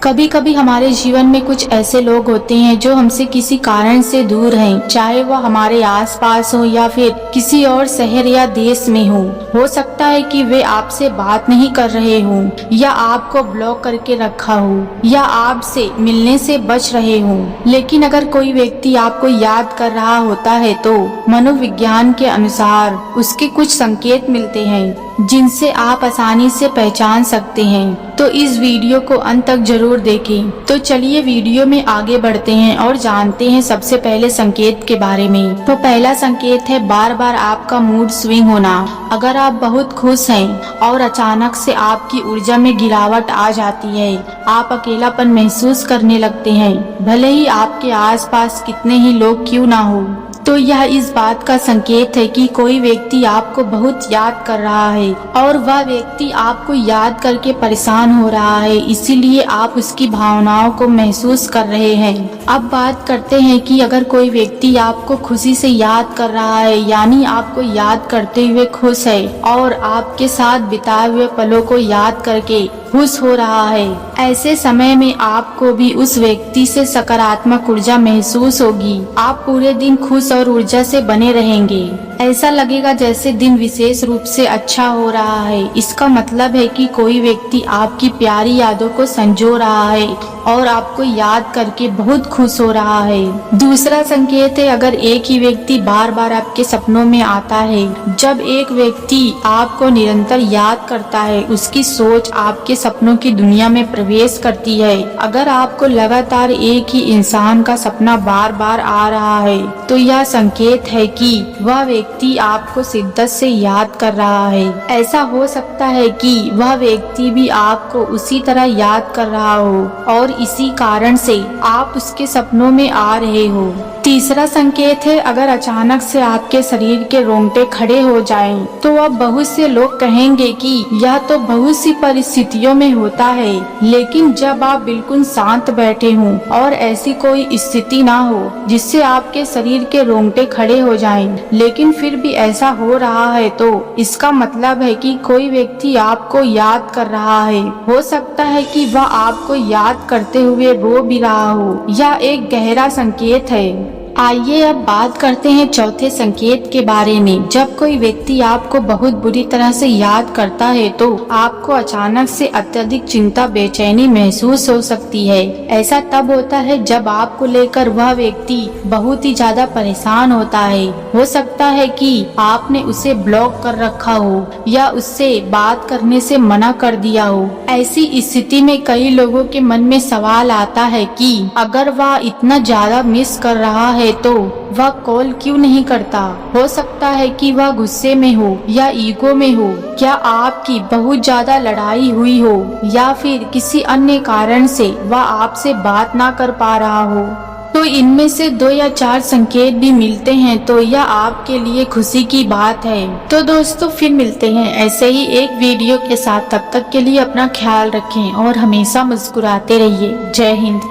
कभी कभी हमारे जीवन में कुछ ऐसे लोग होते हैं जो हमसे किसी कारण से दूर हैं, चाहे वह हमारे आसपास हो या फिर किसी और शहर या देश में हो सकता है कि वे आपसे बात नहीं कर रहे हों या आपको ब्लॉक करके रखा हो या आपसे मिलने से बच रहे हों। लेकिन अगर कोई व्यक्ति आपको याद कर रहा होता है तो मनोविज्ञान के अनुसार उसके कुछ संकेत मिलते हैं जिनसे आप आसानी से पहचान सकते हैं। तो इस वीडियो को अंत तक जरूर देखें। तो चलिए वीडियो में आगे बढ़ते हैं और जानते हैं सबसे पहले संकेत के बारे में। तो पहला संकेत है बार बार आपका मूड स्विंग होना। अगर आप बहुत खुश हैं और अचानक से आपकी ऊर्जा में गिरावट आ जाती है, आप अकेलापन महसूस करने लगते हैं, भले ही आपके आसपास कितने ही लोग क्यों ना हो, तो यह इस बात का संकेत है कि कोई व्यक्ति आपको बहुत याद कर रहा है और वह व्यक्ति आपको याद करके परेशान हो रहा है, इसीलिए आप उसकी भावनाओं को महसूस कर रहे हैं। अब बात करते हैं कि अगर कोई व्यक्ति आपको खुशी से याद कर रहा है, यानी आपको याद करते हुए खुश है और आपके साथ बिताए हुए पलों को याद करके खुश हो रहा है, ऐसे समय में आपको भी उस व्यक्ति से सकारात्मक ऊर्जा महसूस होगी। आप पूरे दिन खुश और ऊर्जा से बने रहेंगे। ऐसा लगेगा जैसे दिन विशेष रूप से अच्छा हो रहा है। इसका मतलब है कि कोई व्यक्ति आपकी प्यारी यादों को संजो रहा है और आपको याद करके बहुत खुश हो रहा है। दूसरा संकेत है अगर एक ही व्यक्ति बार बार आपके सपनों में आता है। जब एक व्यक्ति आपको निरंतर याद करता है, उसकी सोच आपके सपनों की दुनिया में प्रवेश करती है। अगर आपको लगातार एक ही इंसान का सपना बार बार आ रहा है, तो यह संकेत है कि वह व्यक्ति आपको शिद्दत से याद कर रहा है। ऐसा हो सकता है कि वह व्यक्ति भी आपको उसी तरह याद कर रहा हो और इसी कारण से आप उसके सपनों में आ रहे हो। तीसरा संकेत है अगर अचानक से आपके शरीर के रोंगटे खड़े हो जाएं, तो अब बहुत से लोग कहेंगे कि यह तो बहुत सी परिस्थितियों में होता है, लेकिन जब आप बिल्कुल शांत बैठे हों और ऐसी कोई स्थिति ना हो जिससे आपके शरीर के रोंगटे खड़े हो जाएं, लेकिन फिर भी ऐसा हो रहा है, तो इसका मतलब है कि कोई व्यक्ति आपको याद कर रहा है। हो सकता है कि वह आपको याद करते हुए रो भी रहा हो। यह एक गहरा संकेत है। आइए अब बात करते हैं चौथे संकेत के बारे में। जब कोई व्यक्ति आपको बहुत बुरी तरह से याद करता है, तो आपको अचानक से अत्यधिक चिंता, बेचैनी महसूस हो सकती है। ऐसा तब होता है जब आपको लेकर वह व्यक्ति बहुत ही ज्यादा परेशान होता है। हो सकता है कि आपने उसे ब्लॉक कर रखा हो या उससे बात करने से मना कर दिया हो। ऐसी स्थिति में कई लोगों के मन में सवाल आता है कि अगर वह इतना ज्यादा मिस कर रहा है तो वह कॉल क्यों नहीं करता। हो सकता है कि वह गुस्से में हो या ईगो में हो, क्या आपकी बहुत ज्यादा लड़ाई हुई हो या फिर किसी अन्य कारण से वह आपसे बात ना कर पा रहा हो। तो इनमें से 2 या 4 संकेत भी मिलते हैं तो यह आपके लिए खुशी की बात है। तो दोस्तों फिर मिलते हैं ऐसे ही एक वीडियो के साथ। तब तक के लिए अपना ख्याल रखें और हमेशा मुस्कुराते रहिए। जय हिंद।